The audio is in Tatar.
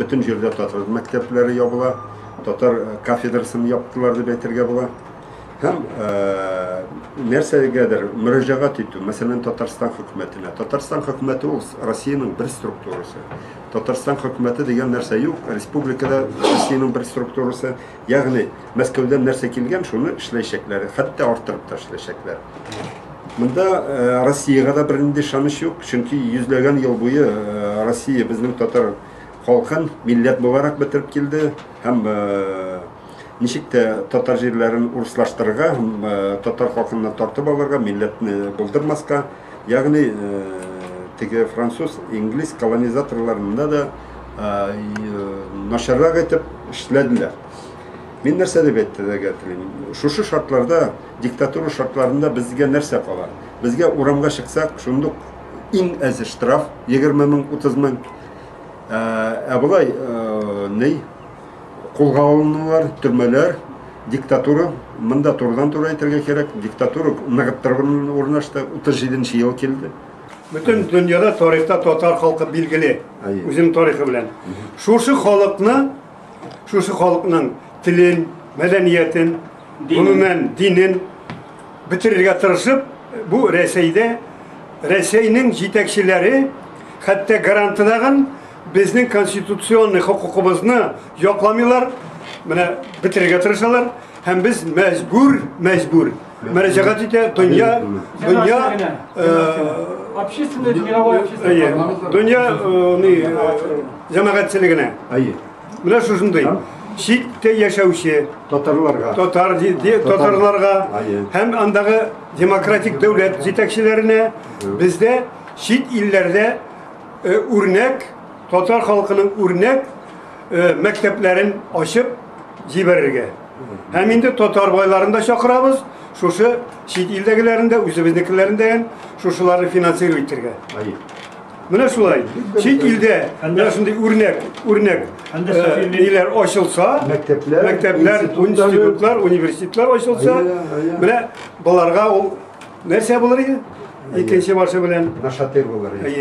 Bütün жерде татар мәктәпләре ябыла, татар кафедрасын яптылар дип әйтергә була. Һәм нәрсәгәдер мөрәҗәгать итү, мәсәлән, Татарстан хөкүмәтенә. Татарстан хөкүмәте ул Россиянең бер структурасы. Татарстан хөкүмәте дигән нәрсә юк, республикада Россиянең бер структурасы. Ягъни Мәскәүдән нәрсә килгән, шуны эшләячәкләр, хәтта арттырып та эшләячәкләр. Монда Россиягә да бернинди ышаныч юк, чөнки йөзләгән ел буе Россия безнең татар халкын милләт буларак бетереп килде һәм ничек тә татар җирләрен урыслаштырырга, татар халкына тартып алырга, милләтне булдырмаска, ягъни теге француз, инглиз колонизаторларында да начаррак итеп эшләделәр. Мин нәрсә дип әйтергә телим? Шушы шартларда, диктатура шартларында безгә нәрсә кала? Безгә урамга чыксак, шундук иң әзе штраф 20 мең, 30 мең. Булай кулга алынулар, төрмәләр, диктатура, монда турыдан-туры әйтергә кирәк, диктатура ныгыттырган урнашты, 37 ел килде. Bütün dünyada tarihte Tatar halkı bilgili, bizim tarihi bilen. Şuşu halkının tilin, medeniyetin, umumen dinin bitirirge tırışıp bu Resey'nin yetekçileri hatta garantidagın bizning konstitutsiyon hukukumuzni yoqlamıyorlar, buna bitirirge tırışırlar. Hem biz mecbur. Müracaat ite dünya cemaatçiligine. Buna şuşunday. Şiitte yaşauşu Tatarlarga hem andağı demokratik devlet yetekçilerine bizde Şiit illerde örnek Tatar halkının örnek mekteplerin açıp jiberirge. Hem indi Tatar baylarında çakırabız. Şuşu Şiit ildekilerinde, üzerindekilerinden şuşuları finansiye ettirge. Buna şulay. Şiit ilde şimdi örnek iler açılsa, mektepler, institutlar, üniversiteler açılsa, buna balarga o nerse bulur ya? İkinci marşı bilen. Naşater bulur ya.